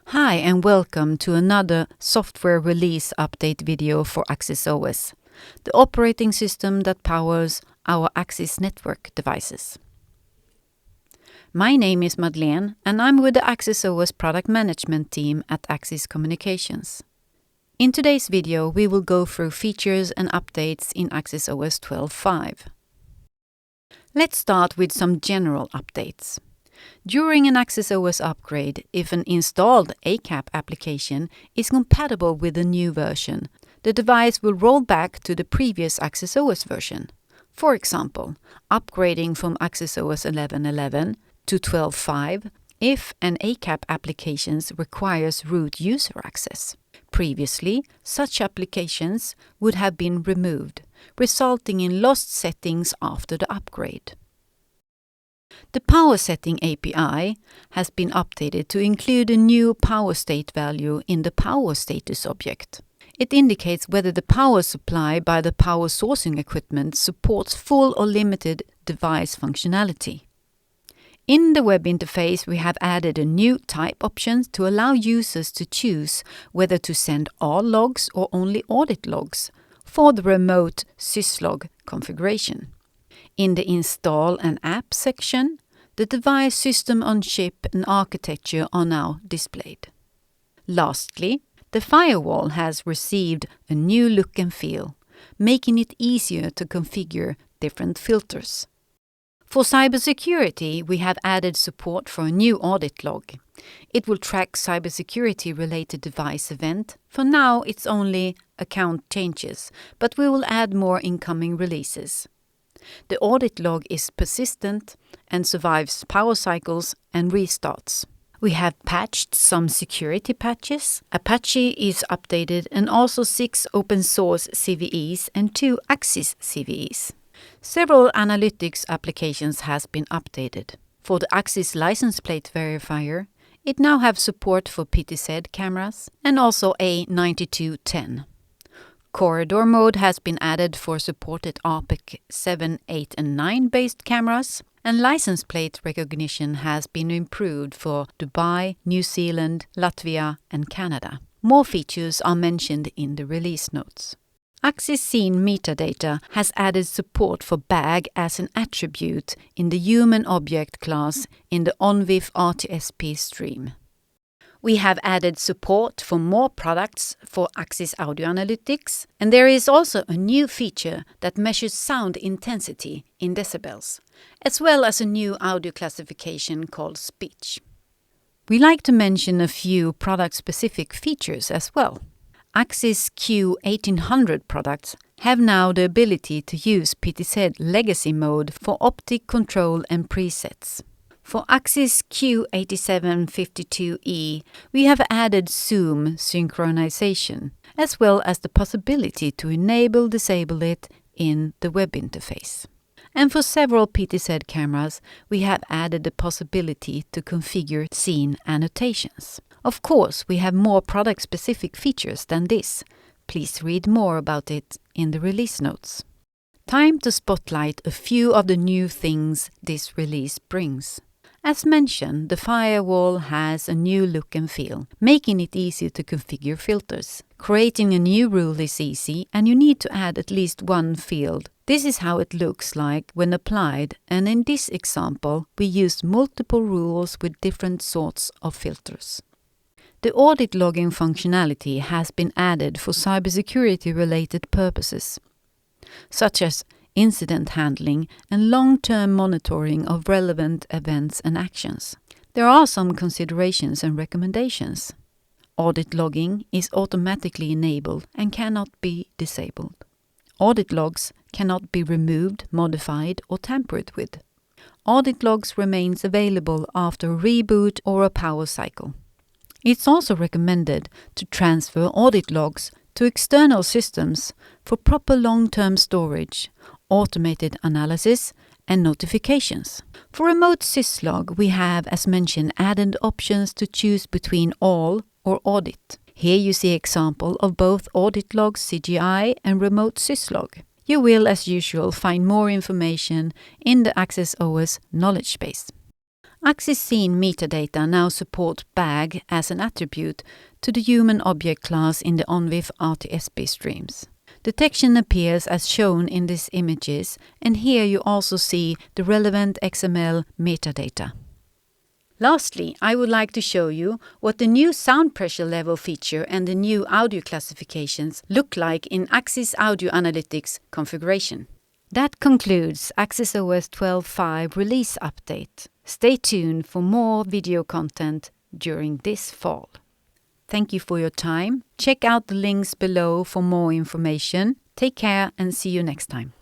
Hi and welcome to another software release update video for Axis OS, the operating system that powers our Axis network devices. My name is Madeleine and I'm with the Axis OS product management team at Axis Communications. In today's video we will go through features and updates in Axis OS 12.5. Let's start with some general updates. During an Axis OS upgrade, if an installed ACAP application is compatible with the new version, the device will roll back to the previous Axis OS version. For example, upgrading from Axis OS 11.11 to 12.5 if an ACAP application requires root user access. Previously, such applications would have been removed, resulting in lost settings after the upgrade. The Power Setting API has been updated to include a new power state value in the power status object. It indicates whether the power supply by the power sourcing equipment supports full or limited device functionality. In the web interface, we have added a new type option to allow users to choose whether to send all logs or only audit logs for the remote syslog configuration. In the Install an App section, the device system on chip and architecture are now displayed. Lastly, the firewall has received a new look and feel, making it easier to configure different filters. For cybersecurity, we have added support for a new audit log. It will track cybersecurity-related device event. For now, it's only account changes, but we will add more incoming releases. The audit log is persistent and survives power cycles and restarts. We have patched some security patches. Apache is updated and also 6 open source CVEs and 2 Axis CVEs. Several analytics applications has been updated. For the Axis license plate verifier, it now has support for PTZ cameras and also A9210. Corridor mode has been added for supported RPEC 7, 8 and 9 based cameras, and license plate recognition has been improved for Dubai, New Zealand, Latvia and Canada. More features are mentioned in the release notes. Axis Scene metadata has added support for bag as an attribute in the human object class in the ONVIF RTSP stream. We have added support for more products for Axis Audio Analytics, and there is also a new feature that measures sound intensity in decibels, as well as a new audio classification called speech. We like to mention a few product-specific features as well. Axis Q1800 products have now the ability to use PTZ legacy mode for optic control and presets. For Axis Q8752E, we have added zoom synchronization, as well as the possibility to disable it in the web interface. And for several PTZ cameras, we have added the possibility to configure scene annotations. Of course, we have more product-specific features than this. Please read more about it in the release notes. Time to spotlight a few of the new things this release brings. As mentioned, the firewall has a new look and feel, making it easy to configure filters. Creating a new rule is easy, and you need to add at least one field. This is how it looks like when applied, and in this example, we used multiple rules with different sorts of filters. The audit logging functionality has been added for cybersecurity-related purposes, such as incident handling and long-term monitoring of relevant events and actions. There are some considerations and recommendations. Audit logging is automatically enabled and cannot be disabled. Audit logs cannot be removed, modified or tampered with. Audit logs remains available after a reboot or a power cycle. It's also recommended to transfer audit logs to external systems for proper long-term storage, automated analysis and notifications. For remote syslog, we have, as mentioned, added options to choose between all or audit. Here you see example of both audit logs CGI and remote syslog. You will, as usual, find more information in the Axis OS knowledge base. Axis Scene metadata now support BAG as an attribute to the human object class in the ONVIF RTSP streams. Detection appears as shown in these images, and here you also see the relevant XML metadata. Lastly, I would like to show you what the new sound pressure level feature and the new audio classifications look like in Axis Audio Analytics configuration. That concludes Axis OS 12.5 release update. Stay tuned for more video content during this fall. Thank you for your time. Check out the links below for more information. Take care and see you next time.